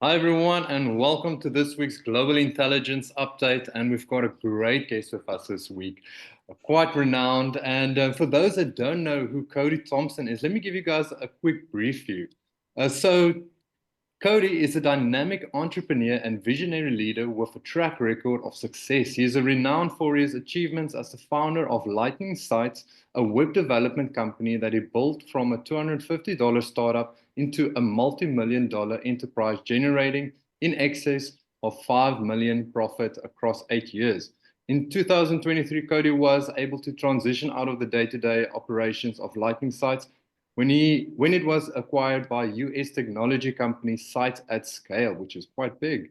Hi, everyone, and welcome to this week's Global Intelligence Update. And we've got a great guest with us this week, quite renowned. And for those that don't know who Kody Thompson is, let me give you guys a quick brief view. Kody is a dynamic entrepreneur and visionary leader with a track record of success. He is renowned for his achievements as the founder of Lightning Sites, a web development company that he built from a $250 startup into a multi-million-dollar enterprise, generating in excess of $5 million profit across 8 years. In 2023, Kody was able to transition out of the day-to-day operations of Lightning Sites when it was acquired by US technology company Sites at Scale, which is quite big.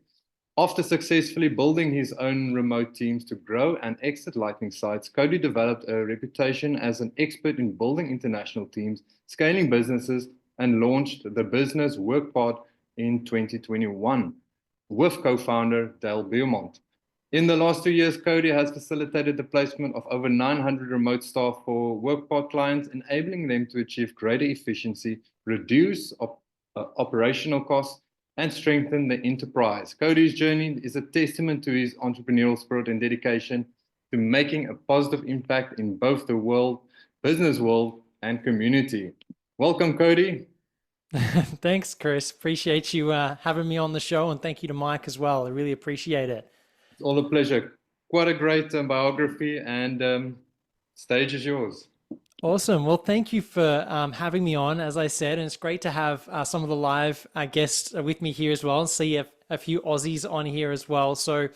After successfully building his own remote teams to grow and exit Lightning Sites, Kody developed a reputation as an expert in building international teams, scaling businesses, and launched the business WorkPod in 2021 with co-founder Dale Beaumont. In the last 2 years, Kody has facilitated the placement of over 900 remote staff for WorkPod clients, enabling them to achieve greater efficiency, reduce operational costs, and strengthen the enterprise. Kody's journey is a testament to his entrepreneurial spirit and dedication to making a positive impact in both the business world, and community. Welcome, Kody. Thanks, Chris. Appreciate you having me on the show, and thank you to Mike as well. I really appreciate it. It's all a pleasure. Quite a great biography, and stage is yours. Awesome. Well, thank you for having me on, as I said, and it's great to have some of the live guests with me here as well, and see a few Aussies on here as well. So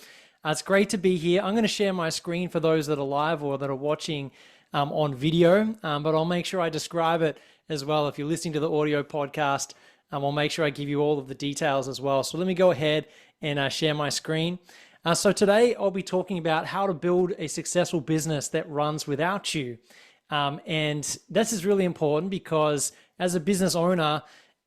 it's great to be here. I'm going to share my screen for those that are live or that are watching on video, but I'll make sure I describe it as well. If you're listening to the audio podcast, I'll make sure I give you all of the details as well. So let me go ahead and share my screen. So today I'll be talking about how to build a successful business that runs without you. And this is really important because as a business owner,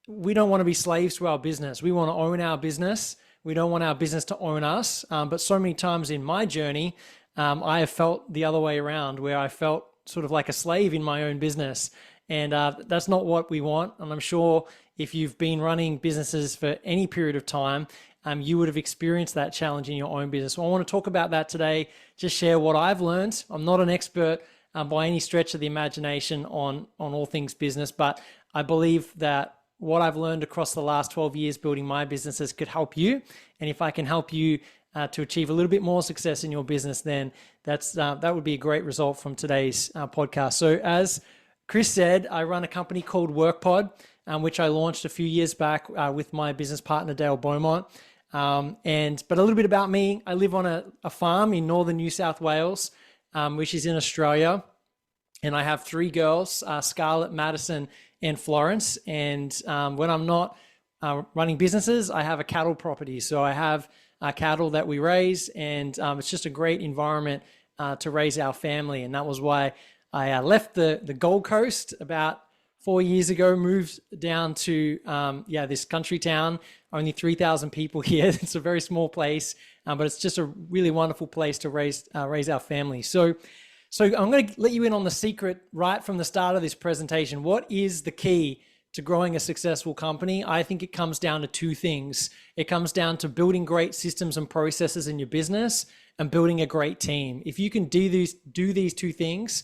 we don't want to be slaves to our business. We want to own our business. We don't want our business to own us. But so many times in my journey, I have felt the other way around, where I felt sort of like a slave in my own business. And that's not what we want. And I'm sure if you've been running businesses for any period of time, you would have experienced that challenge in your own business. So I want to talk about that today, just share what I've learned. I'm not an expert by any stretch of the imagination on all things business, but I believe that what I've learned across the last 12 years building my businesses could help you. And if I can help you to achieve a little bit more success in your business, then that would be a great result from today's podcast. So as Chris said, I run a company called WorkPod, which I launched a few years back with my business partner, Dale Beaumont. But a little bit about me, I live on a farm in northern New South Wales, which is in Australia. And I have 3 girls, Scarlett, Madison, and Florence. And when I'm not running businesses, I have a cattle property. So I have cattle that we raise, and it's just a great environment to raise our family. And that was why I left the Gold Coast about 4 years ago, moved down to this country town, only 3,000 people here. It's a very small place, but it's just a really wonderful place to raise our family. So I'm going to let you in on the secret right from the start of this presentation. What is the key to growing a successful company? I think it comes down to 2 things. It comes down to building great systems and processes in your business and building a great team. If you can do these 2 things,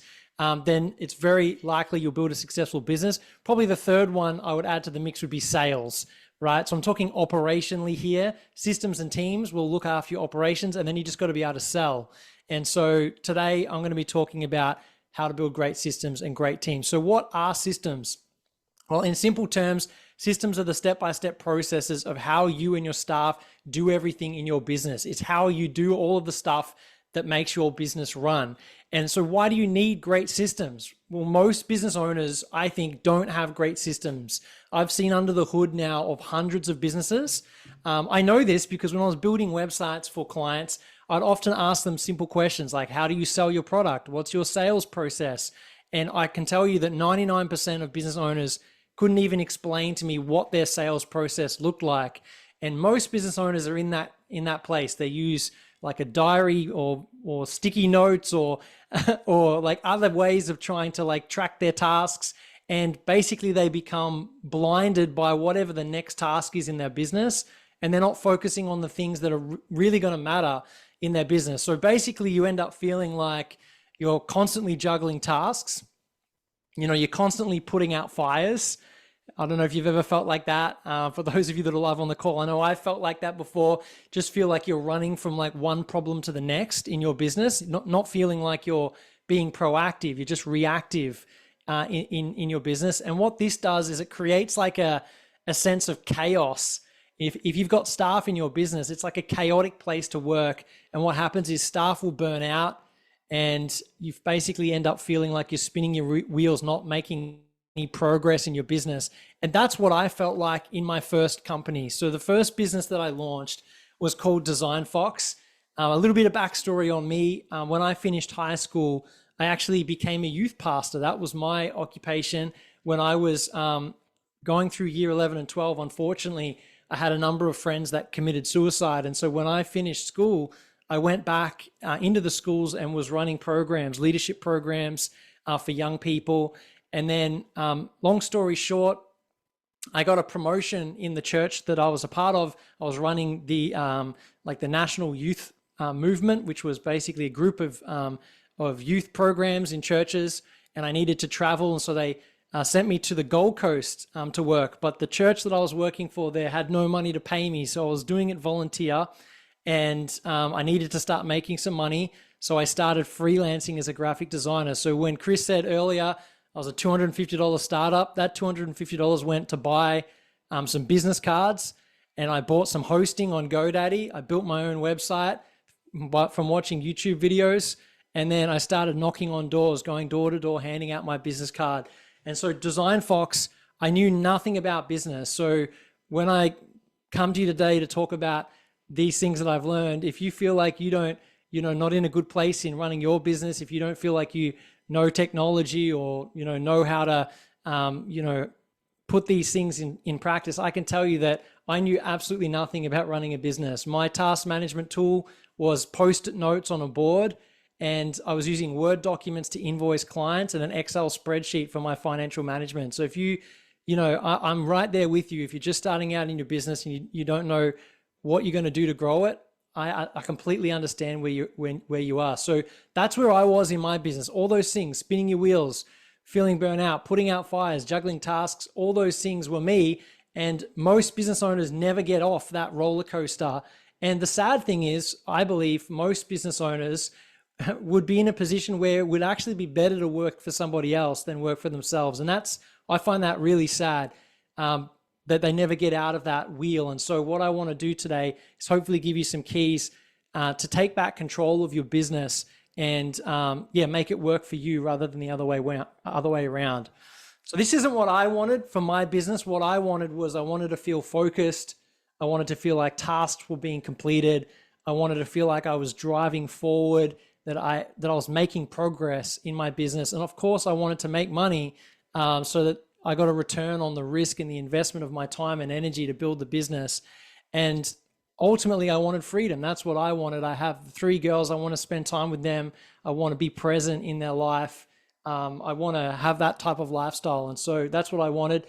then it's very likely you'll build a successful business. Probably the third one I would add to the mix would be sales, right? So I'm talking operationally here. Systems and teams will look after your operations, and then you just got to be able to sell. And so today I'm going to be talking about how to build great systems and great teams. So what are systems? Well, in simple terms, systems are the step-by-step processes of how you and your staff do everything in your business. It's how you do all of the stuff that makes your business run. And so why do you need great systems? Well, most business owners, I think, don't have great systems. I've seen under the hood now of hundreds of businesses. I know this because when I was building websites for clients, I'd often ask them simple questions like, how do you sell your product? What's your sales process? And I can tell you that 99% of business owners couldn't even explain to me what their sales process looked like. And most business owners are in that place. They use like a diary or sticky notes or like other ways of trying to like track their tasks. And basically they become blinded by whatever the next task is in their business. and they're not focusing on the things that are really going to matter in their business. So basically you end up feeling like you're constantly juggling tasks. You're constantly putting out fires. I don't know if you've ever felt like that. For those of you that are live on the call, I know I felt like that before. Just feel like you're running from like one problem to the next in your business, not feeling like you're being proactive. You're just reactive in your business. And what this does is it creates like a sense of chaos. If you've got staff in your business, it's like a chaotic place to work. And what happens is staff will burn out, and you basically end up feeling like you're spinning your wheels, not making any progress in your business. And that's what I felt like in my first company. So the first business that I launched was called Design Fox. A little bit of backstory on me. When I finished high school, I actually became a youth pastor. That was my occupation. When I was going through year 11 and 12, unfortunately, I had a number of friends that committed suicide. And so when I finished school, I went back into the schools and was running programs, leadership programs for young people. And then long story short, I got a promotion in the church that I was a part of. I was running the the National Youth Movement, which was basically a group of youth programs in churches, and I needed to travel. And so they sent me to the Gold Coast to work. But the church that I was working for there had no money to pay me. So I was doing it volunteer, and I needed to start making some money. So I started freelancing as a graphic designer. So when Chris said earlier, I was a $250 startup, that $250 went to buy some business cards, and I bought some hosting on GoDaddy. I built my own website from watching YouTube videos. And then I started knocking on doors, going door to door, handing out my business card. And so Design Fox, I knew nothing about business. So when I come to you today to talk about these things that I've learned, if you feel like you don't, not in a good place in running your business, if you don't feel like you know technology or, know how to, put these things in practice, I can tell you that I knew absolutely nothing about running a business. My task management tool was Post-it notes on a board, and I was using Word documents to invoice clients and an Excel spreadsheet for my financial management. So if I'm right there with you. If you're just starting out in your business and you don't know what you're going to do to grow it, I completely understand where you are. So that's where I was in my business. All those things, spinning your wheels, feeling burnout, putting out fires, juggling tasks, all those things were me. And most business owners never get off that roller coaster. And the sad thing is, I believe most business owners would be in a position where it would actually be better to work for somebody else than work for themselves. And I find that really sad, that they never get out of that wheel. And so what I want to do today is hopefully give you some keys to take back control of your business and make it work for you rather than the other way around. So this isn't what I wanted for my business. What I wanted was I wanted to feel focused. I wanted to feel like tasks were being completed. I wanted to feel like I was driving forward, that I was making progress in my business. And of course, I wanted to make money so that I got a return on the risk and the investment of my time and energy to build the business. And ultimately, I wanted freedom. That's what I wanted. I have 3 girls. I want to spend time with them. I want to be present in their life. I want to have that type of lifestyle. And so that's what I wanted.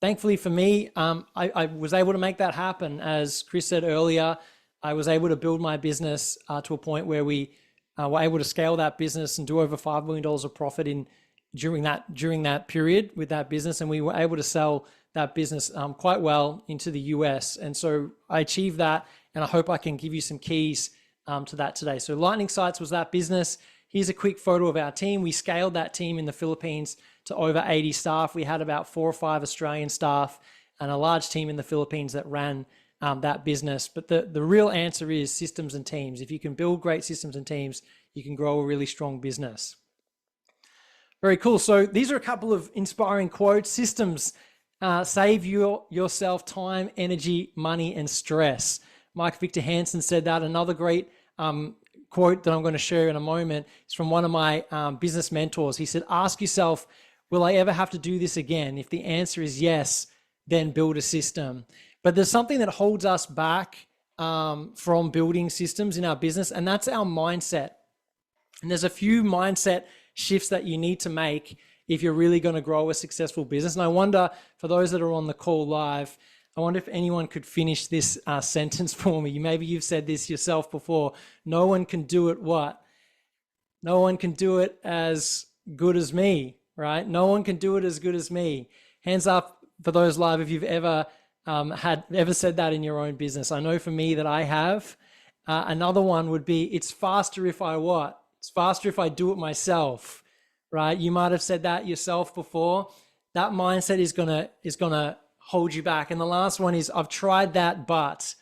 Thankfully for me, I was able to make that happen. As Chris said earlier, I was able to build my business to a point where we were able to scale that business and do over $5 million of profit during that period with that business. And we were able to sell that business quite well into the US. And so I achieved that, and I hope I can give you some keys to that today. So Lightning Sites was that business. Here's a quick photo of our team. We scaled that team in the Philippines to over 80 staff. We had about 4 or 5 Australian staff and a large team in the Philippines that ran that business. But the real answer is systems and teams. If you can build great systems and teams, you can grow a really strong business. Very cool. So these are a couple of inspiring quotes. Systems save yourself time, energy, money, and stress. Mike Victor Hansen said that. Another great quote that I'm going to share in a moment is from one of my business mentors. He said, ask yourself, will I ever have to do this again? If the answer is yes, then build a system. But there's something that holds us back from building systems in our business, and that's our mindset. And there's a few mindset shifts that you need to make if you're really going to grow a successful business. And I wonder, for those that are on the call live, I wonder if anyone could finish this sentence for me. Maybe you've said this yourself before. No one can do it what? No one can do it as good as me, right? No one can do it as good as me. Hands up for those live if you've ever said that in your own business. I know for me that I have. Another one would be, it's faster if I what? It's faster if I do it myself, right? You might have said that yourself before. That mindset is gonna hold you back. And the last one is, I've tried that, but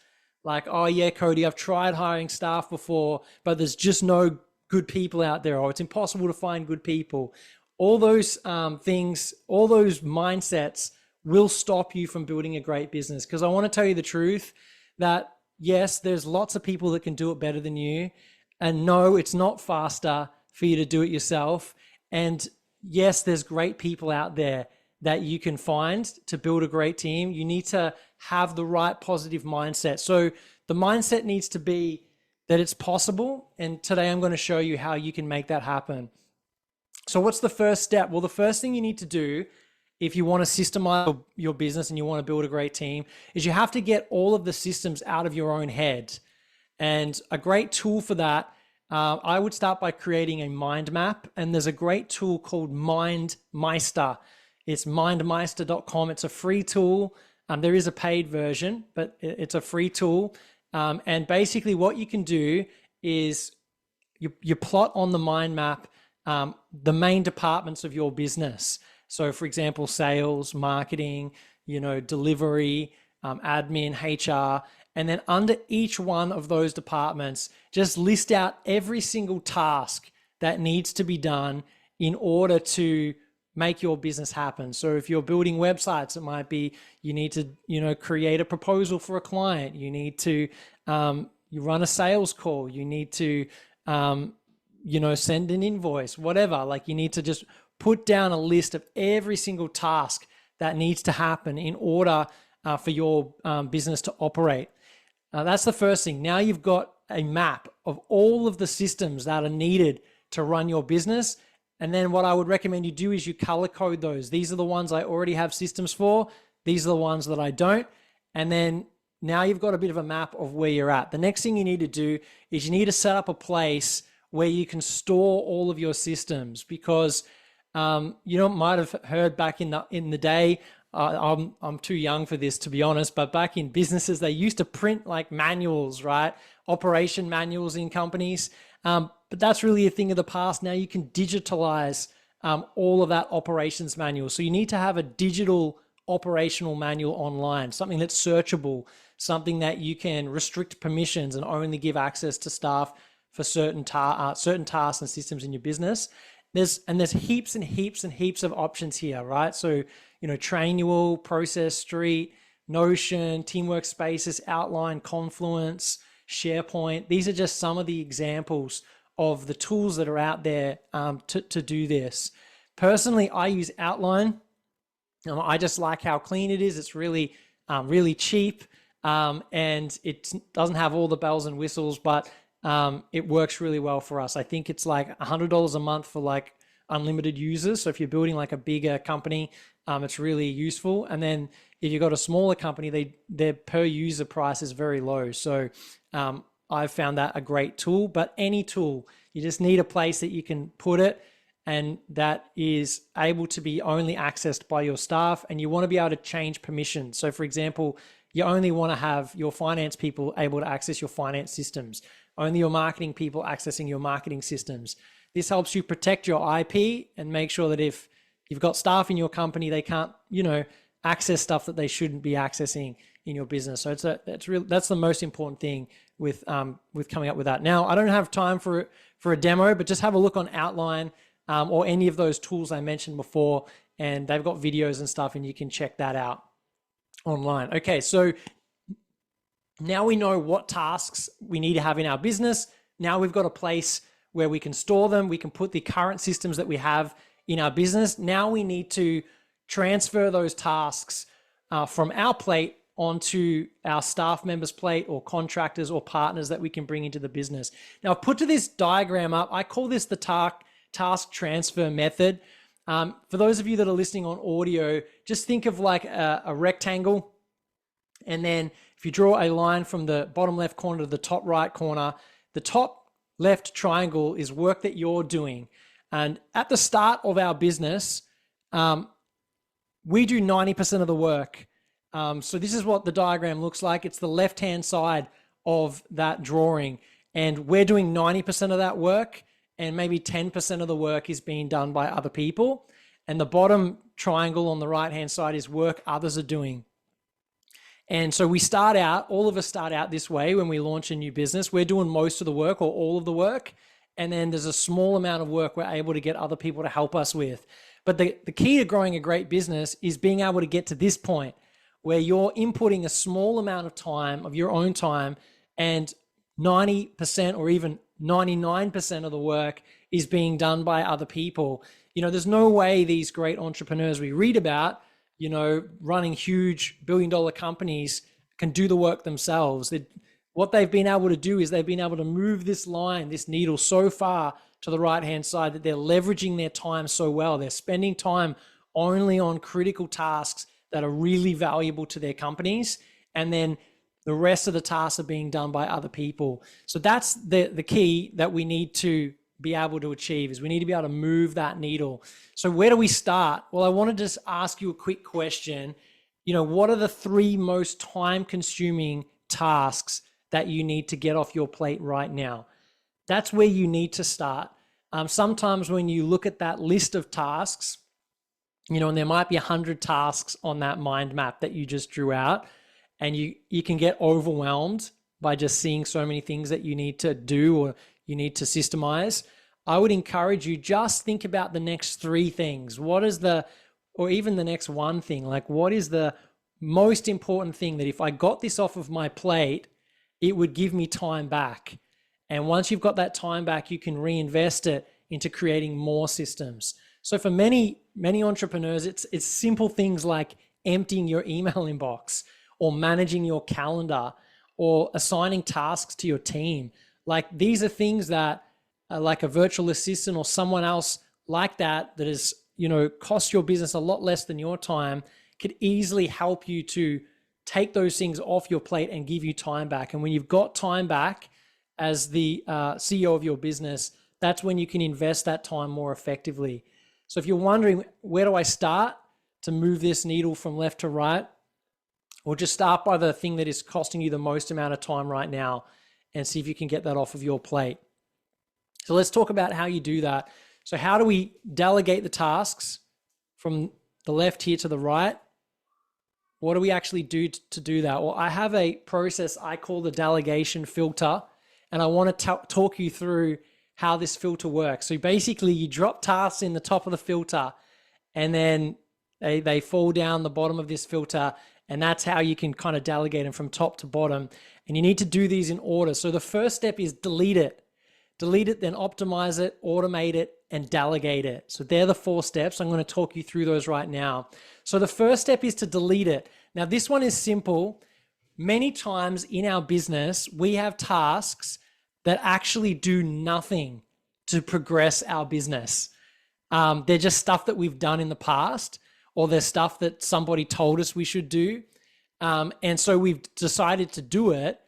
like, oh yeah, Kody, I've tried hiring staff before, but there's just no good people out there, or it's impossible to find good people. All those things, all those mindsets will stop you from building a great business. Because I want to tell you the truth that yes, there's lots of people that can do it better than you. And no, it's not faster for you to do it yourself. And yes, there's great people out there that you can find to build a great team. You need to have the right positive mindset. So the mindset needs to be that it's possible. And today I'm going to show you how you can make that happen. So what's the first step? Well, the first thing you need to do if you want to systemize your business and you want to build a great team is you have to get all of the systems out of your own head. And a great tool for that, I would start by creating a mind map. And there's a great tool called MindMeister. It's mindmeister.com. It's a free tool. There is a paid version, but it's a free tool. And basically what you can do is you plot on the mind map the main departments of your business. So for example, sales, marketing, delivery, admin, HR, and then under each one of those departments, just list out every single task that needs to be done in order to make your business happen. So if you're building websites, it might be you need to, create a proposal for a client. You need to, you run a sales call. You need to, send an invoice, whatever. Like you need to just put down a list of every single task that needs to happen in order for your business to operate. That's the first thing. Now you've got a map of all of the systems that are needed to run your business. And then what I would recommend you do is you color code those. These are the ones I already have systems for. These are the ones that I don't. And then now you've got a bit of a map of where you're at. The next thing you need to do is you need to set up a place where you can store all of your systems, because might have heard back in the day, I'm too young for this to be honest, but back in businesses, they used to print like manuals, right? Operation manuals in companies. But that's really a thing of the past. Now you can digitalize all of that operations manual. So you need to have a digital operational manual online, something that's searchable, something that you can restrict permissions and only give access to staff for certain tasks and systems in your business. There's heaps and heaps and heaps of options here, right? So, Trainual, Process Street, Notion, Teamwork Spaces, Outline, Confluence, SharePoint. These are just some of the examples of the tools that are out there to do this. Personally, I use Outline. I just like how clean it is. It's really, really cheap, and it doesn't have all the bells and whistles, but it works really well for us. I think it's like $100 a month for like unlimited users. So if you're building like a bigger company, it's really useful. And then if you've got a smaller company, their per user price is very low. So I've found that a great tool. But any tool, you just need a place that you can put it and that is able to be only accessed by your staff. And you want to be able to change permissions. So for example, you only want to have your finance people able to access your finance systems, only your marketing people accessing your marketing systems. This helps you protect your IP and make sure that if you've got staff in your company, they can't, access stuff that they shouldn't be accessing in your business. So that's the most important thing with coming up with that. Now, I don't have time for a demo, but just have a look on Outline or any of those tools I mentioned before, and they've got videos and stuff, and you can check that out online. Okay, so now we know what tasks we need to have in our business. Now we've got a place where we can store them. We can put the current systems that we have in our business. Now we need to transfer those tasks from our plate onto our staff members' plate or contractors or partners that we can bring into the business. Now I've put to this diagram up. I call this the task transfer method. For those of you that are listening on audio, just think of like a rectangle And then if you draw a line from the bottom left corner to the top right corner, the top left triangle is work that you're doing. And at the start of our business, we do 90% of the work. So this is what the diagram looks like. It's the left-hand side of that drawing. And we're doing 90% of that work, and maybe 10% of the work is being done by other people. And the bottom triangle on the right-hand side is work others are doing. And so we start out, all of us start out this way when we launch a new business. We're doing most of the work or all of the work. And then there's a small amount of work we're able to get other people to help us with. But the key to growing a great business is being able to get to this point where you're inputting a small amount of time, of your own time, and 90% or even 99% of the work is being done by other people. There's no way these great entrepreneurs we read about, running huge billion-dollar companies can do the work themselves. What they've been able to do is they've been able to move this line, this needle so far to the right-hand side that they're leveraging their time so well. They're spending time only on critical tasks that are really valuable to their companies. And then the rest of the tasks are being done by other people. So that's the key that we need to be able to achieve, is we need to be able to move that needle. So where do we start? Well, I want to just ask you a quick question. What are the 3 most time-consuming tasks that you need to get off your plate right now? That's where you need to start. Sometimes when you look at that list of tasks, and there might be 100 tasks on that mind map that you just drew out, and you can get overwhelmed by just seeing so many things that you need to do or you need to systemize. I would encourage you, just think about the next 3 things. Or even the next 1 thing, like what is the most important thing that if I got this off of my plate, it would give me time back. And once you've got that time back, you can reinvest it into creating more systems. So for many, many entrepreneurs, it's simple things like emptying your email inbox or managing your calendar or assigning tasks to your team. Like these are things that like a virtual assistant or someone else like that is, cost your business a lot less than your time, could easily help you to take those things off your plate and give you time back. And when you've got time back as the CEO of your business, that's when you can invest that time more effectively. So if you're wondering, where do I start to move this needle from left to right? Well, just start by the thing that is costing you the most amount of time right now and see if you can get that off of your plate. So let's talk about how you do that. So how do we delegate the tasks from the left here to the right? What do we actually do to do that? Well, I have a process I call the delegation filter, and I want to talk you through how this filter works. So basically you drop tasks in the top of the filter and then they fall down the bottom of this filter, and that's how you can kind of delegate them from top to bottom. And you need to do these in order. So the first step is delete it. Delete it, then optimize it, automate it, and delegate it. So they're the 4 steps. I'm going to talk you through those right now. So the first step is to delete it. Now this one is simple. Many times in our business, we have tasks that actually do nothing to progress our business. They're just stuff that we've done in the past, or they're stuff that somebody told us we should do. And so we've decided to do it.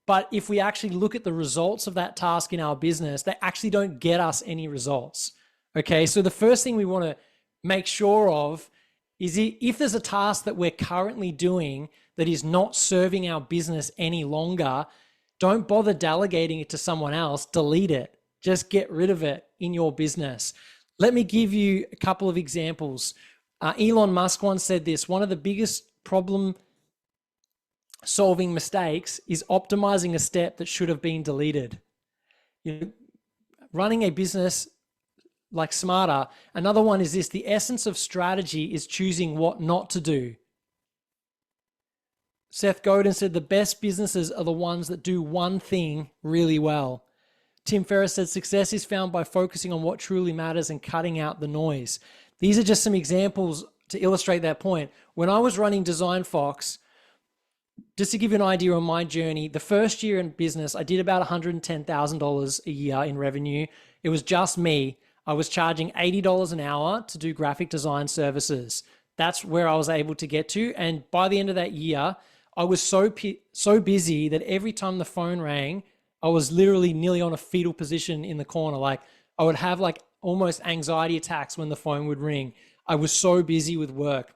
But if we actually look at the results of that task in our business, they actually don't get us any results. Okay, so the first thing we want to make sure of is if there's a task that we're currently doing that is not serving our business any longer, don't bother delegating it to someone else. Delete it. Just get rid of it in your business. Let me give you a couple of examples. Elon Musk once said this: one of the biggest problem-solving mistakes is optimizing a step that should have been deleted. Running a business like smarter. Another one is this: the essence of strategy is choosing what not to do. Seth Godin said the best businesses are the ones that do one thing really well. Tim Ferriss said success is found by focusing on what truly matters and cutting out the noise. These are just some examples to illustrate that point. When I was running Design Fox, just to give you an idea on my journey, the first year in business, I did about $110,000 a year in revenue. It was just me. I was charging $80 an hour to do graphic design services. That's where I was able to get to. And by the end of that year, I was so busy that every time the phone rang, I was literally nearly on a fetal position in the corner. Like I would have like almost anxiety attacks when the phone would ring. I was so busy with work.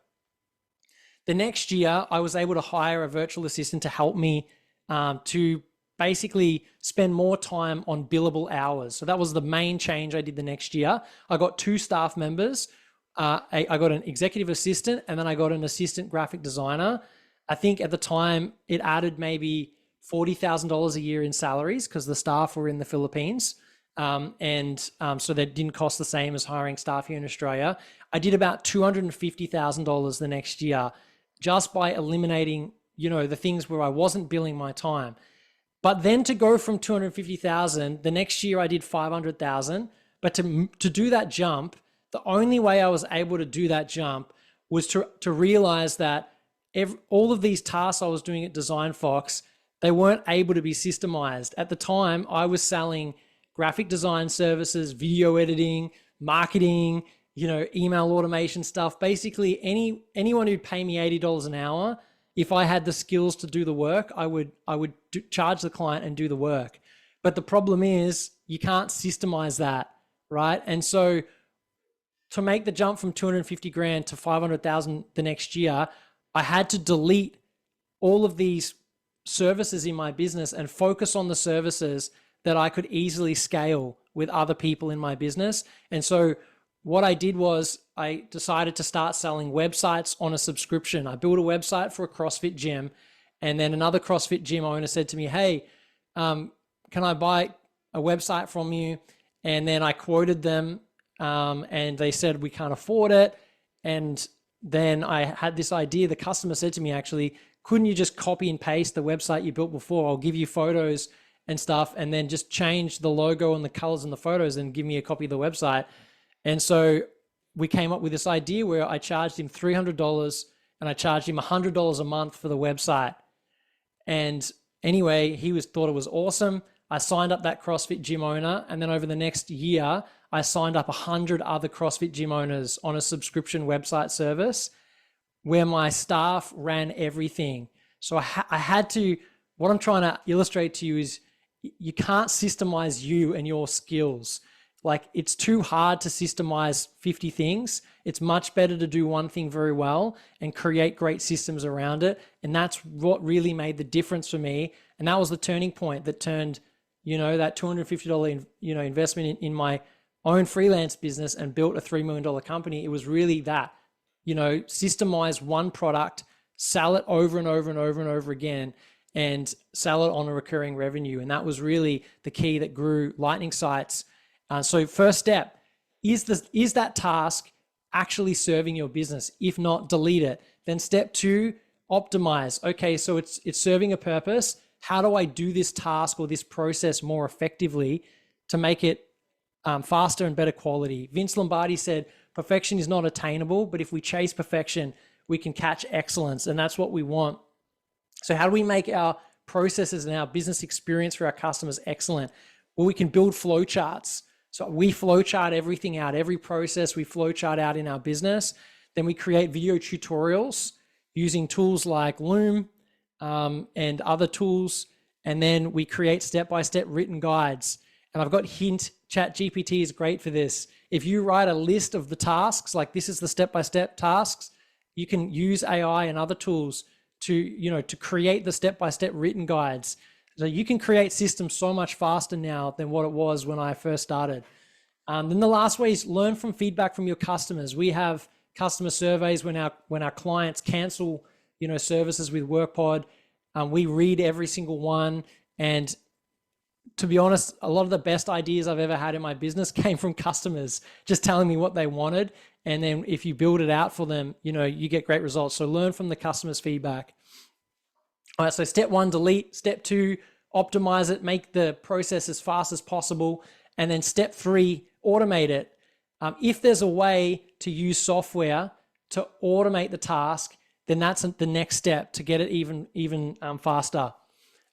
The next year, I was able to hire a virtual assistant to help me to basically spend more time on billable hours. So that was the main change I did the next year. I got 2 staff members. I got an executive assistant, and then I got an assistant graphic designer. I think at the time it added maybe $40,000 a year in salaries because the staff were in the Philippines. So that didn't cost the same as hiring staff here in Australia. I did about $250,000 the next year just by eliminating, the things where I wasn't billing my time. But then to go from 250,000, the next year I did 500,000. But to do that jump, the only way I was able to do that jump was to realize that all of these tasks I was doing at Design Fox, they weren't able to be systemized. At the time, I was selling graphic design services, video editing, marketing, email automation stuff. Basically, anyone who'd pay me $80 an hour, if I had the skills to do the work, I would charge the client and do the work. But the problem is you can't systemize that, right? And so to make the jump from 250 grand to 500,000 the next year, I had to delete all of these services in my business and focus on the services that I could easily scale with other people in my business. And so what I did was I decided to start selling websites on a subscription. I built a website for a CrossFit gym, and then another CrossFit gym owner said to me, hey, can I buy a website from you? And then I quoted them, and they said, we can't afford it. And then I had this idea. The customer said to me, actually, couldn't you just copy and paste the website you built before? I'll give you photos and stuff, and then just change the logo and the colors in the photos and give me a copy of the website. And so we came up with this idea where I charged him $300 and I charged him $100 a month for the website. And anyway, he thought it was awesome. I signed up that CrossFit gym owner, and then over the next year, I signed up 100 other CrossFit gym owners on a subscription website service where my staff ran everything. So I had to, what I'm trying to illustrate to you is you can't systemize you and your skills. Like it's too hard to systemize 50 things. It's much better to do one thing very well and create great systems around it. And that's what really made the difference for me. And that was the turning point that turned, that $250, investment in my own freelance business and built a $3 million company. It was really that, systemize one product, sell it over and over and over and over again, and sell it on a recurring revenue. And that was really the key that grew Lightning Sites. So first step, is that task actually serving your business? If not, delete it. Then step 2, optimize. Okay, so it's serving a purpose. How do I do this task or this process more effectively to make it faster and better quality? Vince Lombardi said, perfection is not attainable, but if we chase perfection, we can catch excellence. And that's what we want. So how do we make our processes and our business experience for our customers excellent? Well, we can build flowcharts. So we flowchart everything out, every process we flowchart out in our business. Then we create video tutorials using tools like Loom and other tools. And then we create step-by-step written guides. And I've got hint, ChatGPT is great for this. If you write a list of the tasks, like this is the step-by-step tasks, you can use AI and other tools to create the step-by-step written guides. So you can create systems so much faster now than what it was when I first started. Then the last way is learn from feedback from your customers. We have customer surveys when our clients cancel, services with WorkPod. We read every single one. And to be honest, a lot of the best ideas I've ever had in my business came from customers just telling me what they wanted. And then if you build it out for them, you get great results. So learn from the customer's feedback. All right, so step 1, delete. Step 2, optimize it, make the process as fast as possible. And then step 3, automate it. If there's a way to use software to automate the task, then that's the next step to get it even faster.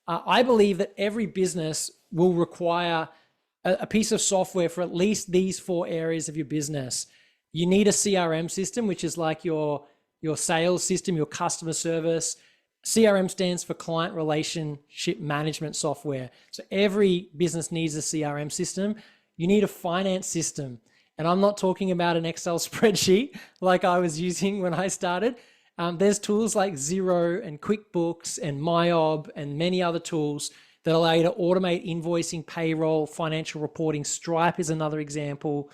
I believe that every business will require a piece of software for at least these 4 areas of your business. You need a CRM system, which is like your sales system, your customer service. CRM stands for client relationship management software. So every business needs a CRM system. You need a finance system. And I'm not talking about an Excel spreadsheet like I was using when I started. There's tools like Xero and QuickBooks and MyOb and many other tools that allow you to automate invoicing, payroll, financial reporting. Stripe is another example.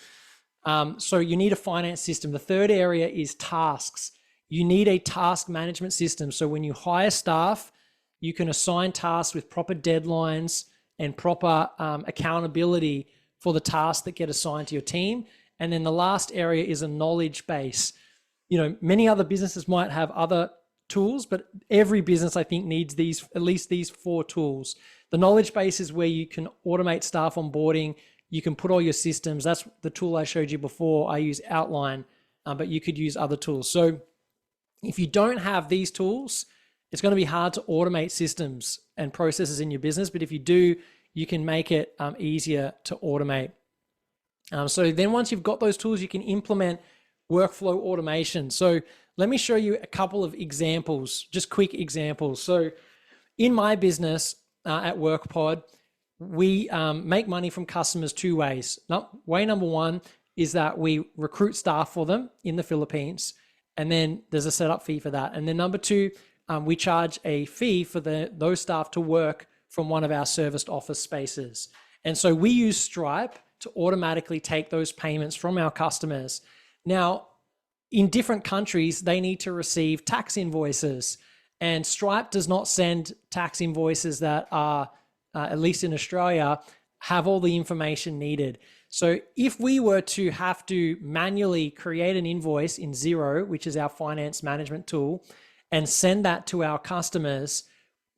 So you need a finance system. The third area is tasks. You need a task management system. So when you hire staff, you can assign tasks with proper deadlines and proper accountability for the tasks that get assigned to your team. And then the last area is a knowledge base. Many other businesses might have other tools, but every business, I think, needs at least these 4 tools. The knowledge base is where you can automate staff onboarding. You can put all your systems. That's the tool I showed you before. I use Outline, but you could use other tools. So if you don't have these tools, it's going to be hard to automate systems and processes in your business. But if you do, you can make it easier to automate. So then once you've got those tools, you can implement workflow automation. So let me show you a couple of examples, just quick examples. So in my business at WorkPod, we make money from customers 2 ways. Way number 1 is that we recruit staff for them in the Philippines, and then there's a setup fee for that. And then number 2, we charge a fee for those staff to work from one of our serviced office spaces. And so we use Stripe to automatically take those payments from our customers. Now, in different countries, they need to receive tax invoices, and Stripe does not send tax invoices that are, at least in Australia, have all the information needed. So if we were to have to manually create an invoice in Xero, which is our finance management tool, and send that to our customers,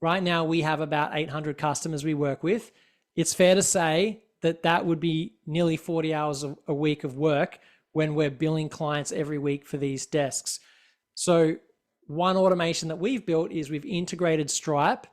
right now we have about 800 customers we work with. It's fair to say that that would be nearly 40 hours a week of work when we're billing clients every week for these desks. So one automation that we've built is we've integrated Stripe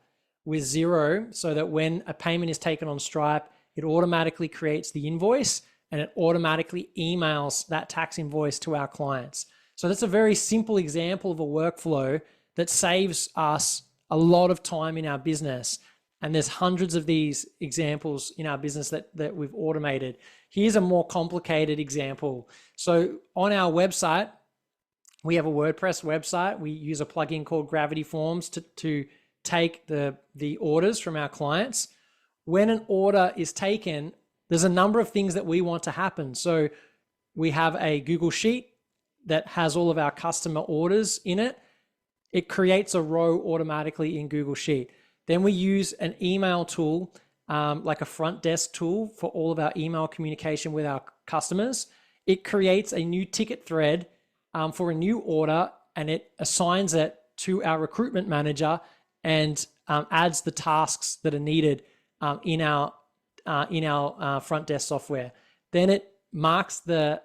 with Xero so that when a payment is taken on Stripe, it automatically creates the invoice and it automatically emails that tax invoice to our clients. So that's a very simple example of a workflow that saves us a lot of time in our business. And there's hundreds of these examples in our business that we've automated. Here's a more complicated example. So on our website, we have a WordPress website. We use a plugin called Gravity Forms to take the orders from our clients. When an order is taken, there's a number of things that we want to happen. So we have a Google Sheet that has all of our customer orders in it. It creates a row automatically in Google Sheet. Then we use an email tool, like a front desk tool for all of our email communication with our customers. It creates a new ticket thread for a new order, and it assigns it to our recruitment manager and adds the tasks that are needed in our front desk software. Then it marks the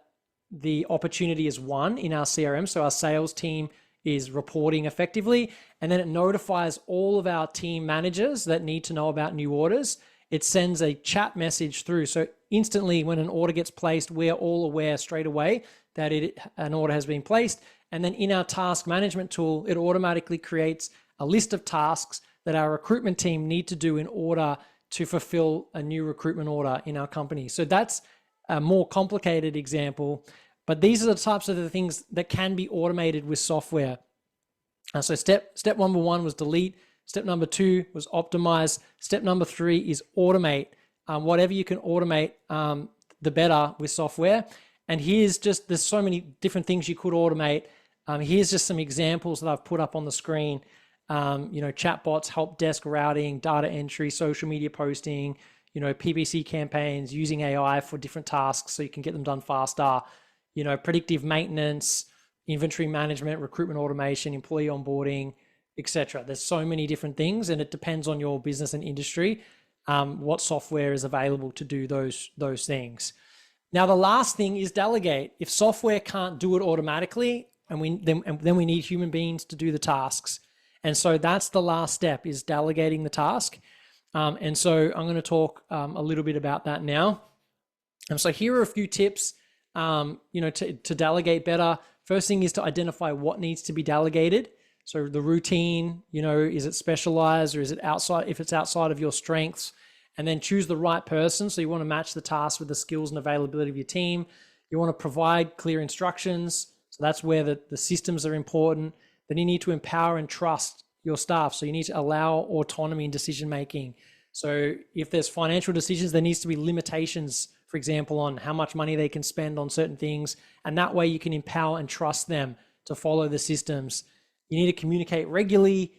opportunity as won in our CRM, so our sales team is reporting effectively, and then it notifies all of our team managers that need to know about new orders. It sends a chat message through, so instantly when an order gets placed, we're all aware straight away that an order has been placed. And then in our task management tool, it automatically creates a list of tasks that our recruitment team need to do in order to fulfill a new recruitment order in our company. So that's a more complicated example, but these are the types of the things that can be automated with software. So step number 1 was delete. Step number 2 was optimize. Step number 3 is automate. Whatever you can automate, the better with software. And there's so many different things you could automate. Here's just some examples that I've put up on the screen. Chatbots, help desk routing, data entry, social media posting, PPC campaigns, using AI for different tasks so you can get them done faster, predictive maintenance, inventory management, recruitment automation, employee onboarding, etc. There's so many different things, and it depends on your business and industry, what software is available to do those things. Now, the last thing is delegate. If software can't do it automatically, then we need human beings to do the tasks. And so that's the last step, is delegating the task. And so I'm going to talk a little bit about that now. And so here are a few tips, to delegate better. First thing is to identify what needs to be delegated. So the routine, is it specialized or is it outside? If it's outside of your strengths, and then choose the right person. So you want to match the task with the skills and availability of your team. You want to provide clear instructions. So that's where the systems are important. Then you need to empower and trust your staff. So you need to allow autonomy in decision making. So if there's financial decisions, there needs to be limitations, for example, on how much money they can spend on certain things. And that way you can empower and trust them to follow the systems. You need to communicate regularly,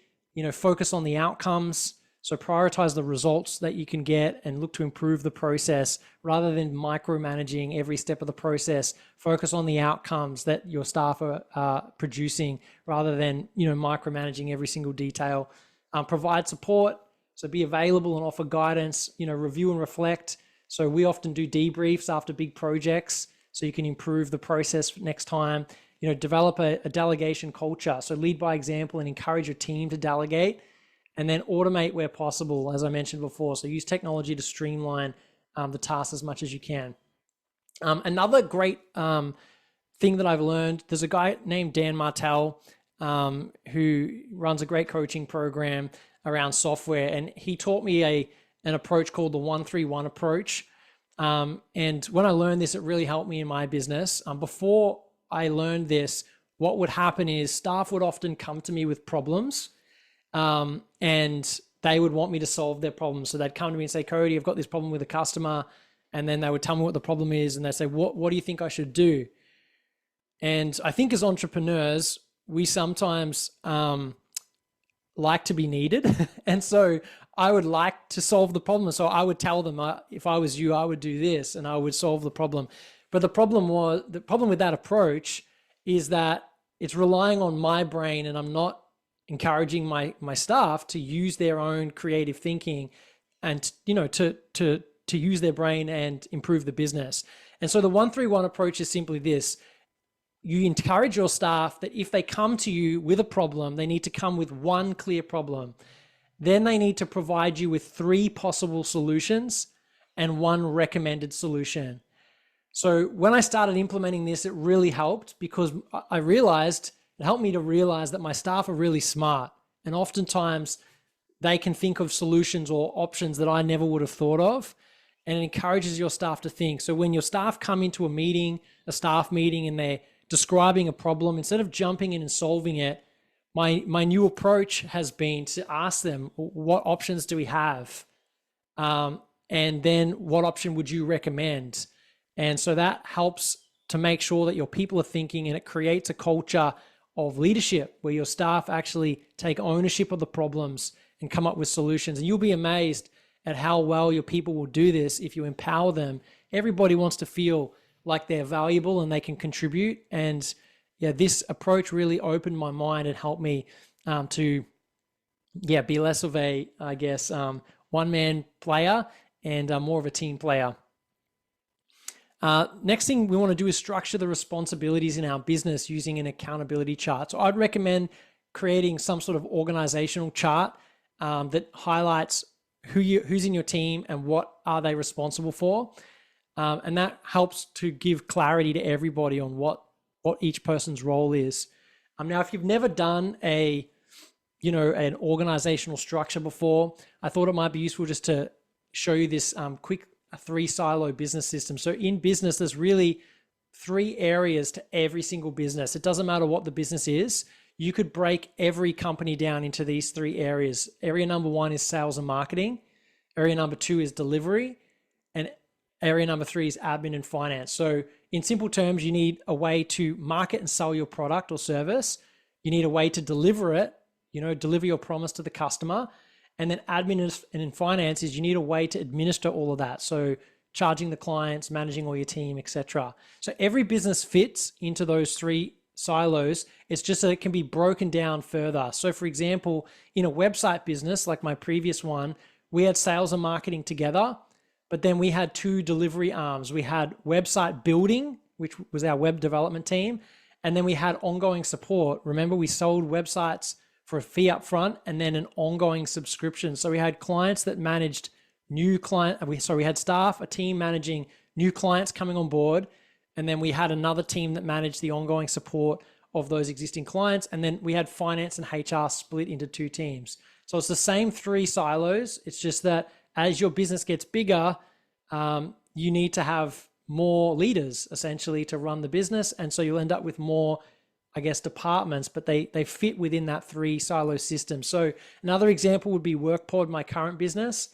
focus on the outcomes. So prioritize the results that you can get and look to improve the process rather than micromanaging every step of the process. Focus on the outcomes that your staff are producing rather than, micromanaging every single detail. Provide support. So be available and offer guidance, review and reflect. So we often do debriefs after big projects so you can improve the process next time. Develop a delegation culture. So lead by example and encourage your team to delegate. And then automate where possible, as I mentioned before. So use technology to streamline the tasks as much as you can. Another great thing that I've learned, there's a guy named Dan Martell who runs a great coaching program around software. And he taught me an approach called the 1-3-1 approach. And when I learned this, it really helped me in my business. Before I learned this, what would happen is staff would often come to me with problems. And they would want me to solve their problems. So they'd come to me and say, Kody, I've got this problem with a customer. And then they would tell me what the problem is. And they'd say, what do you think I should do? And I think as entrepreneurs, we sometimes like to be needed. And so I would like to solve the problem. So I would tell them, if I was you, I would do this and I would solve the problem. But the problem with that approach is that it's relying on my brain, and I'm not encouraging my staff to use their own creative thinking and to use their brain and improve the business. And so the 1-3-1 approach is simply this. You encourage your staff that if they come to you with a problem, they need to come with one clear problem. Then they need to provide you with 3 possible solutions and 1 recommended solution. So when I started implementing this, it really helped because it helped me to realize that my staff are really smart. And oftentimes they can think of solutions or options that I never would have thought of. And it encourages your staff to think. So when your staff come into a staff meeting, and they're describing a problem, instead of jumping in and solving it, my new approach has been to ask them, what options do we have? And then what option would you recommend? And so that helps to make sure that your people are thinking, and it creates a culture of leadership where your staff actually take ownership of the problems and come up with solutions. And you'll be amazed at how well your people will do this if you empower them. Everybody wants to feel like they're valuable and they can contribute. And yeah, this approach really opened my mind and helped me to be less of a, one-man player and more of a team player. Next thing we want to do is structure the responsibilities in our business using an accountability chart. So I'd recommend creating some sort of organizational chart that highlights who's in your team and what are they responsible for. And that helps to give clarity to everybody on what each person's role is. Now, if you've never done an organizational structure before, I thought it might be useful just to show you this quick 3-silo business system. So in business, there's really 3 areas to every single business. It doesn't matter what the business is. You could break every company down into these 3 areas. Area number 1 is sales and marketing. Area number 2 is delivery. And area number 3 is admin and finance. So in simple terms, you need a way to market and sell your product or service. You need a way to deliver it, deliver your promise to the customer. And then admin and in finance is you need a way to administer all of that. So charging the clients, managing all your team, etc. So every business fits into those 3 silos. It's just that it can be broken down further. So for example, in a website business, like my previous one, we had sales and marketing together, but then we had 2 delivery arms. We had website building, which was our web development team. And then we had ongoing support. Remember, we sold websites for a fee up front and then an ongoing subscription. So we had clients that managed we had staff, a team managing new clients coming on board. And then we had another team that managed the ongoing support of those existing clients. And then we had finance and HR split into 2 teams. So it's the same 3 silos. It's just that as your business gets bigger, you need to have more leaders essentially to run the business. And so you'll end up with more, I guess, departments, but they fit within that 3 silo system. So another example would be WorkPod, my current business.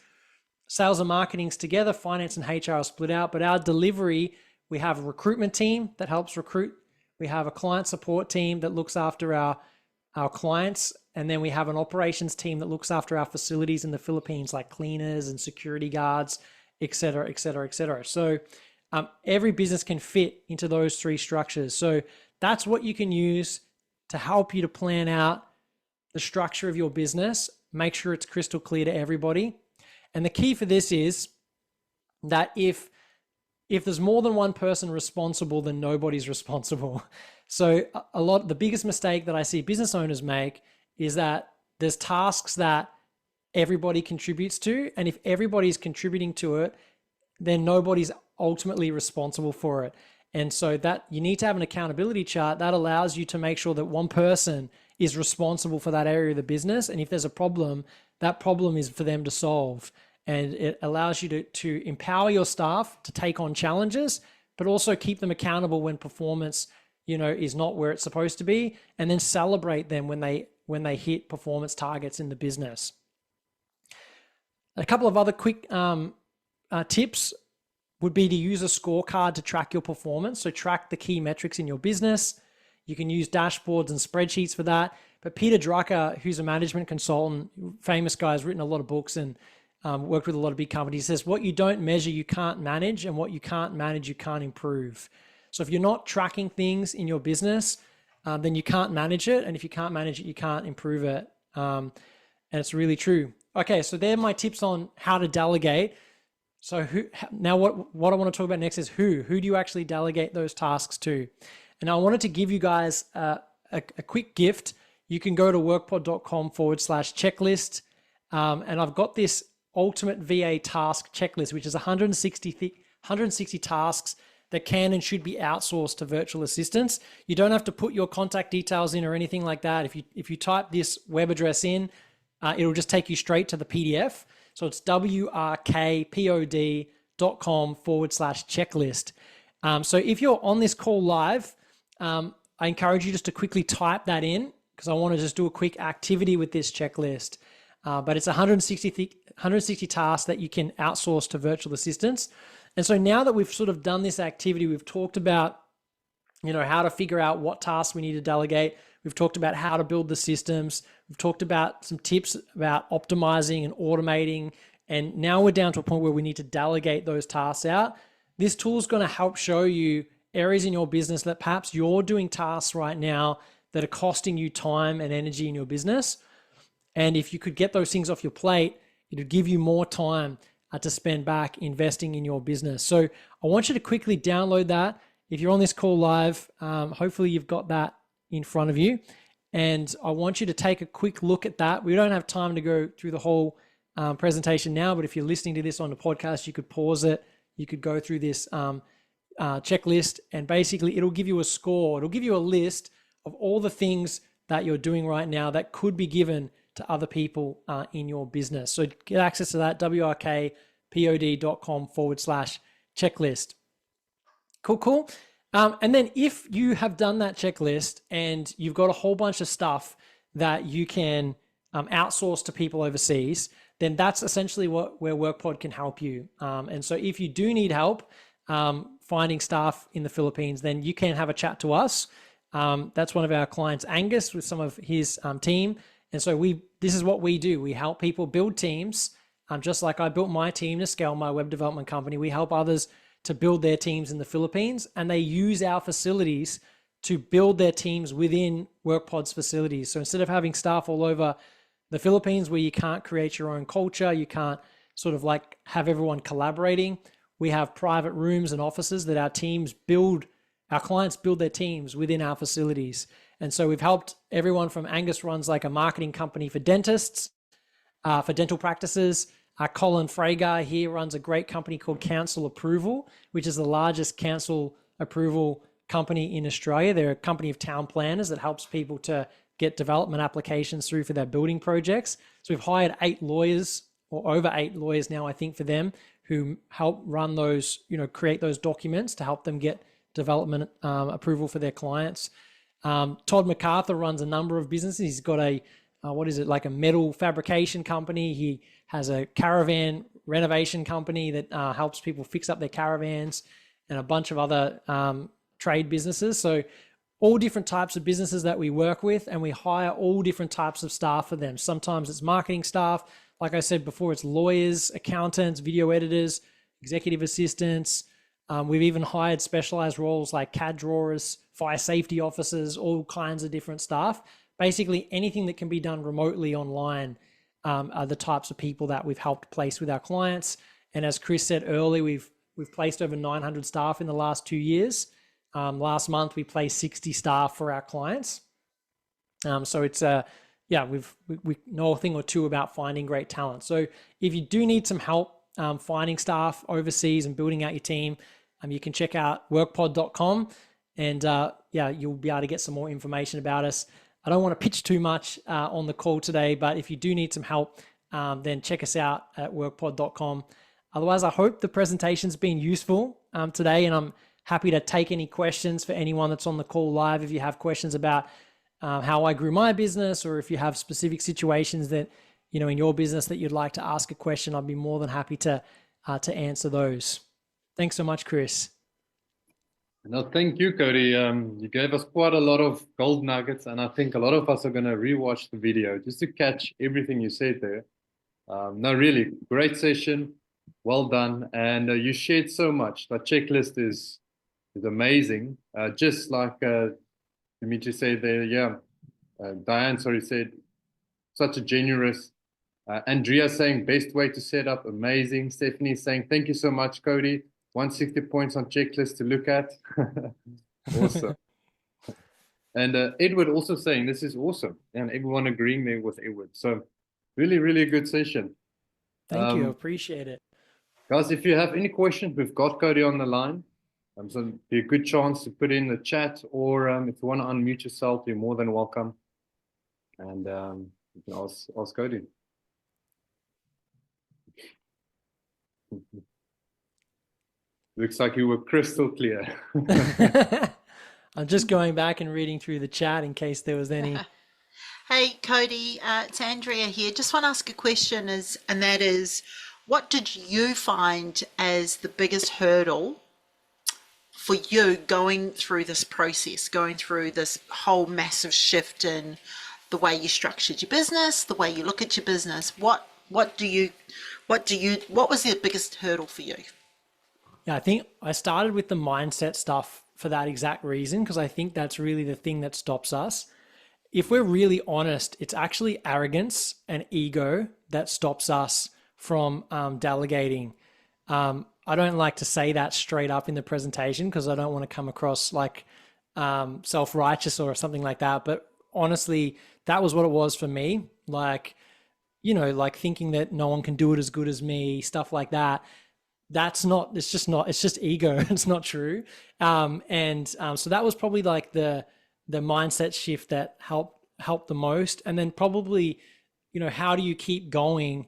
Sales and marketing's together, finance and HR are split out, but our delivery, we have a recruitment team that helps recruit. We have a client support team that looks after our clients. And then we have an operations team that looks after our facilities in the Philippines, like cleaners and security guards, et cetera, et cetera, et cetera. So every business can fit into those 3 structures. So that's what you can use to help you to plan out the structure of your business, make sure it's crystal clear to everybody. And the key for this is that if there's more than one person responsible, then nobody's responsible. So the biggest mistake that I see business owners make is that there's tasks that everybody contributes to. And if everybody's contributing to it, then nobody's ultimately responsible for it. And so that you need to have an accountability chart that allows you to make sure that one person is responsible for that area of the business. And if there's a problem, that problem is for them to solve. And it allows you to empower your staff to take on challenges, but also keep them accountable when performance, is not where it's supposed to be, and then celebrate them when they hit performance targets in the business. A couple of other quick tips would be to use a scorecard to track your performance. So track the key metrics in your business. You can use dashboards and spreadsheets for that. But Peter Drucker, who's a management consultant, famous guy, has written a lot of books and worked with a lot of big companies, says what you don't measure, you can't manage, and what you can't manage, you can't improve. So if you're not tracking things in your business, then you can't manage it. And if you can't manage it, you can't improve it. And it's really true. Okay, so they're my tips on how to delegate. So now what I want to talk about next is who do you actually delegate those tasks to? And I wanted to give you guys a quick gift. You can go to workpod.com/checklist. And I've got this ultimate VA task checklist, which is 160 tasks that can and should be outsourced to virtual assistants. You don't have to put your contact details in or anything like that. If you type this web address in, it'll just take you straight to the PDF. So it's workpod.com/checklist. So if you're on this call live, I encourage you just to quickly type that in, because I want to just do a quick activity with this checklist. But it's 160 tasks that you can outsource to virtual assistants. And so now that we've sort of done this activity, we've talked about, how to figure out what tasks we need to delegate. We've talked about how to build the systems. We've talked about some tips about optimizing and automating. And now we're down to a point where we need to delegate those tasks out. This tool is going to help show you areas in your business that perhaps you're doing tasks right now that are costing you time and energy in your business. And if you could get those things off your plate, it would give you more time to spend back investing in your business. So I want you to quickly download that. If you're on this call live, hopefully you've got that in front of you. And I want you to take a quick look at that. We don't have time to go through the whole presentation now, but if you're listening to this on the podcast, you could pause it. You could go through this checklist, and basically it'll give you a score. It'll give you a list of all the things that you're doing right now that could be given to other people in your business. So get access to that, workpod.com/checklist. Cool. And then if you have done that checklist and you've got a whole bunch of stuff that you can outsource to people overseas, then that's essentially where WorkPod can help you. And so if you do need help finding staff in the Philippines, then you can have a chat to us. That's one of our clients, Angus, with some of his team. And so this is what we do. We help people build teams, just like I built my team to scale my web development company. We help others to build their teams in the Philippines, and they use our facilities to build their teams within WorkPod's facilities. So instead of having staff all over the Philippines where you can't create your own culture, you can't sort of like have everyone collaborating, we have private rooms and offices that our clients build their teams within our facilities. And so we've helped everyone from Angus runs like a marketing company for dentists, for dental practices. Colin Fragar here runs a great company called Council Approval, which is the largest council approval company in Australia. They're a company of town planners that helps people to get development applications through for their building projects. So we've hired 8 lawyers, or over 8 lawyers now, I think, for them, who help run those, create those documents to help them get development approval for their clients. Todd MacArthur runs a number of businesses. He's got a like a metal fabrication company. He has a caravan renovation company that helps people fix up their caravans, and a bunch of other trade businesses. So all different types of businesses that we work with, and we hire all different types of staff for them. Sometimes it's marketing staff. Like I said before, it's lawyers, accountants, video editors, executive assistants. We've even hired specialized roles like CAD drawers, fire safety officers, all kinds of different staff. Basically anything that can be done remotely online are the types of people that we've helped place with our clients. And as Chris said earlier, we've placed over 900 staff in the last 2 years. Last month we placed 60 staff for our clients. So it's we know a thing or two about finding great talent. So if you do need some help finding staff overseas and building out your team, you can check out workpod.com, and you'll be able to get some more information about us. I don't want to pitch too much on the call today, but if you do need some help, then check us out at workpod.com. Otherwise, I hope the presentation's been useful today, and I'm happy to take any questions for anyone that's on the call live. If you have questions about how I grew my business, or if you have specific situations that, in your business that you'd like to ask a question, I'd be more than happy to answer those. Thanks so much, Chris. No, thank you, Kody. You gave us quite a lot of gold nuggets, and I think a lot of us are going to rewatch the video just to catch everything you said there. No, really, great session. Well done. And you shared so much. The checklist is amazing. Just like Dimitri said there, Diane, said such a generous. Andrea saying best way to set up, amazing. Stephanie saying thank you so much, Kody. 160 points on checklist to look at. Awesome. And Edward also saying this is awesome, and everyone agreeing there with Edward. So really, really a good session. Thank you. Appreciate it. Guys, if you have any questions, we've got Kody on the line. So it'd be a good chance to put in the chat, or if you want to unmute yourself, you're more than welcome. And you can ask Kody. Looks like you were crystal clear. I'm just going back and reading through the chat in case there was any. Hey, Kody, it's Andrea here. Just want to ask a question, and that is, what did you find as the biggest hurdle for you going through this process, going through this whole massive shift in the way you structured your business, the way you look at your business? What was the biggest hurdle for you? Yeah, I think I started with the mindset stuff for that exact reason, because I think that's really the thing that stops us. If we're really honest, it's actually arrogance and ego that stops us from delegating. I don't like to say that straight up in the presentation because I don't want to come across like self-righteous or something like that. But honestly, that was what it was for me. Like, like thinking that no one can do it as good as me, stuff like that. It's just ego. It's not true. So that was probably like the mindset shift that helped the most. And then probably, how do you keep going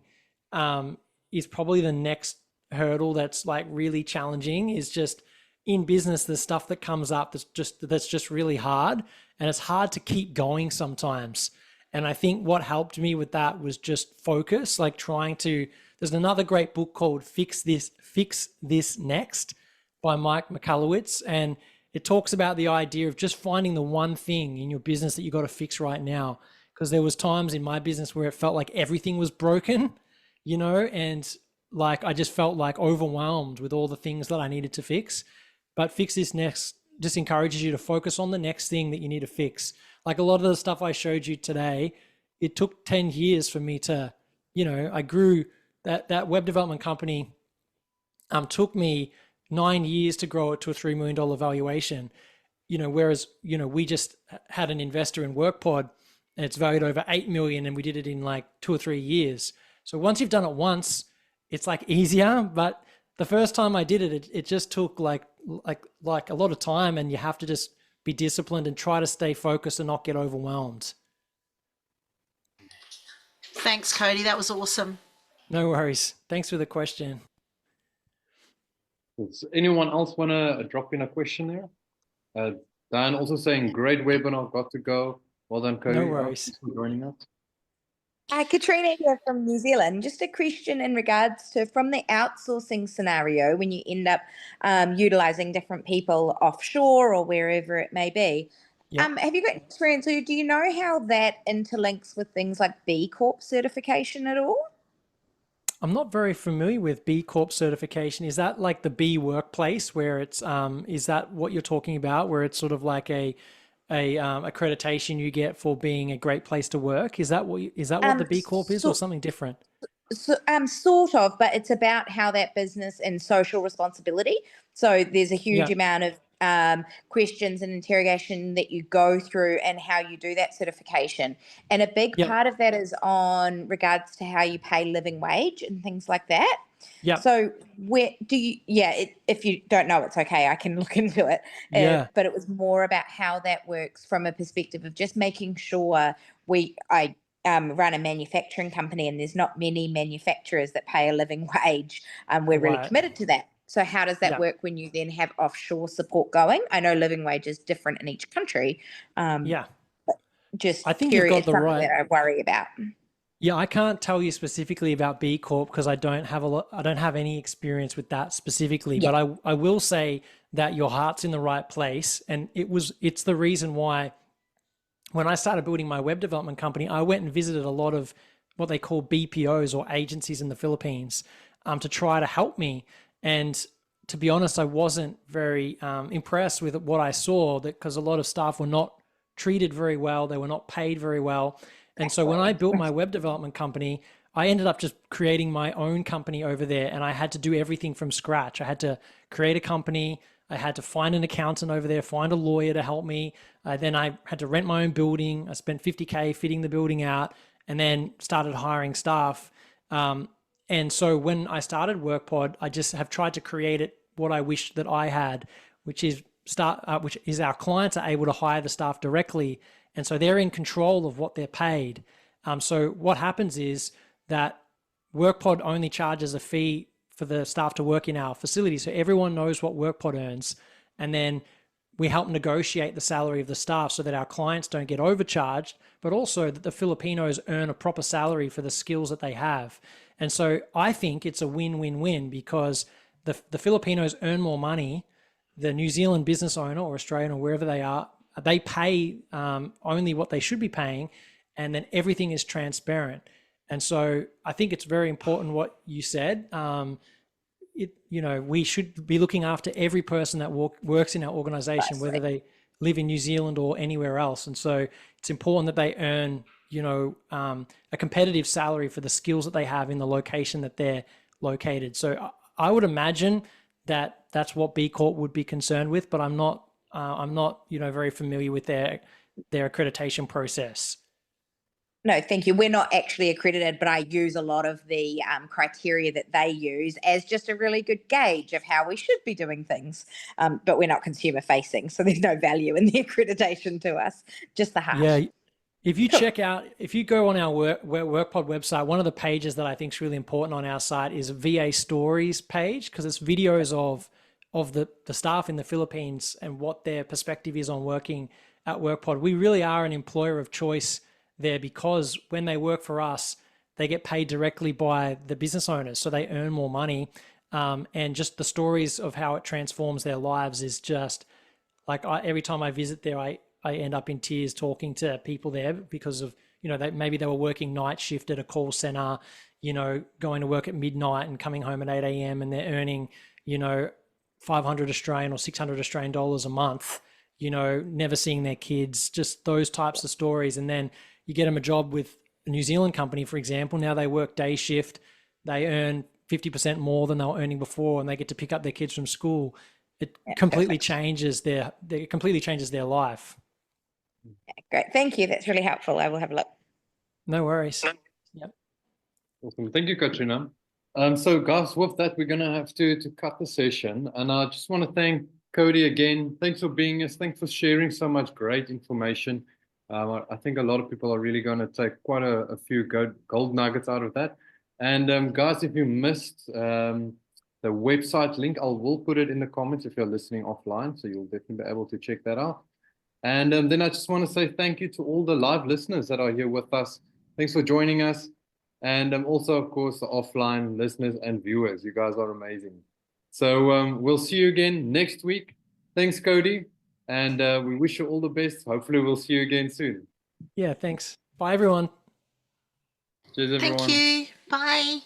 is probably the next hurdle that's like really challenging. Is just in business, the stuff that comes up that's just really hard, and it's hard to keep going sometimes. And I think what helped me with that was just focus, like there's another great book called Fix This Next by Mike Michalowicz. And it talks about the idea of just finding the one thing in your business that you got to fix right now. Because there was times in my business where it felt like everything was broken, and like I just felt like overwhelmed with all the things that I needed to fix. But Fix This Next just encourages you to focus on the next thing that you need to fix. Like a lot of the stuff I showed you today, it took 10 years for me to, I grew that web development company. Took me 9 years to grow it to a $3 million valuation, whereas, we just had an investor in WorkPod and it's valued over 8 million, and we did it in like 2 or 3 years. So once you've done it once, it's like easier, but the first time I did it, it just took like a lot of time, and you have to just be disciplined and try to stay focused and not get overwhelmed. Thanks, Kody. That was awesome. No worries. Thanks for the question. Does anyone else want to drop in a question there? Dan also saying, great webinar, got to go. Well done, Kody. No worries. Thanks for joining us. Katrina here from New Zealand. Just a question in regards to from the outsourcing scenario, when you end up utilizing different people offshore or wherever it may be. Yep. Have you got experience, or do you know how that interlinks with things like B Corp certification at all? I'm not very familiar with B Corp certification. Is that like the B workplace where it's is that what you're talking about, where it's sort of like a accreditation you get for being a great place to work? Is that what the B Corp is, or something different? So, sort of, but it's about how that business and social responsibility. So there's a huge amount of questions and interrogation that you go through and how you do that certification. And a big part of that is on regards to how you pay living wage and things like that. Yeah. So where do you, if you don't know, it's okay. I can look into it. But it was more about how that works from a perspective of just making sure I run a manufacturing company, and there's not many manufacturers that pay a living wage. We're really committed to that. So how does that work when you then have offshore support going? I know living wage is different in each country. Just I think curious, you've got the right. That I worry about. Yeah, I can't tell you specifically about B Corp because I don't have any experience with that specifically. But I will say that your heart's in the right place, and it's the reason why when I started building my web development company, I went and visited a lot of what they call BPOs, or agencies in the Philippines, to try to help me. And to be honest, I wasn't very impressed with what I saw, because a lot of staff were not treated very well. They were not paid very well. And so when I built my web development company, I ended up just creating my own company over there, and I had to do everything from scratch. I had to create a company. I had to find an accountant over there, find a lawyer to help me. Then I had to rent my own building. I spent $50K fitting the building out, and then started hiring staff. And so when I started WorkPod, I just have tried to create it what I wish that I had, which is our clients are able to hire the staff directly. And so they're in control of what they're paid. So what happens is that WorkPod only charges a fee for the staff to work in our facility. So everyone knows what WorkPod earns. And then we help negotiate the salary of the staff so that our clients don't get overcharged, but also that the Filipinos earn a proper salary for the skills that they have. And so I think it's a win-win-win, because the Filipinos earn more money. The New Zealand business owner, or Australian, or wherever they are, they pay only what they should be paying, and then everything is transparent. And so I think it's very important what you said. We should be looking after every person that works in our organization, whether they live in New Zealand or anywhere else. And so it's important that they earn, a competitive salary for the skills that they have in the location that they're located. So I would imagine that that's what B Corp would be concerned with, but I'm not, very familiar with their accreditation process. No, thank you. We're not actually accredited, but I use a lot of the criteria that they use as just a really good gauge of how we should be doing things. But we're not consumer facing, so there's no value in the accreditation to us, just the heart. Yeah. If you if you go on our WorkPod website, one of the pages that I think is really important on our site is a VA Stories page, because it's videos of the staff in the Philippines and what their perspective is on working at WorkPod. We really are an employer of choice there, because when they work for us, they get paid directly by the business owners, so they earn more money. And just the stories of how it transforms their lives is just like, every time I visit there, I end up in tears talking to people there, because of, maybe they were working night shift at a call center, going to work at midnight and coming home at 8 a.m. and they're earning, 500 Australian or 600 Australian dollars a month, never seeing their kids, just those types of stories. And then you get them a job with a New Zealand company, for example. Now they work day shift, they earn 50% more than they were earning before, and they get to pick up their kids from school. It completely changes their life. Yeah, great. Thank you. That's really helpful. I will have a look. No worries. Yep. Awesome. Thank you, Katrina. So guys, with that, we're gonna have to cut the session, and I just want to thank Kody again. Thanks for being us. Thanks for sharing so much great information. I think a lot of people are really going to take quite a few gold nuggets out of that. And guys, if you missed the website link, will put it in the comments if you're listening offline, so you'll definitely be able to check that out. And then I just want to say thank you to all the live listeners that are here with us. Thanks for joining us. And also, of course, the offline listeners and viewers. You guys are amazing. So we'll see you again next week. Thanks, Kody. And we wish you all the best. Hopefully, we'll see you again soon. Yeah, thanks. Bye, everyone. Cheers, everyone. Thank you. Bye.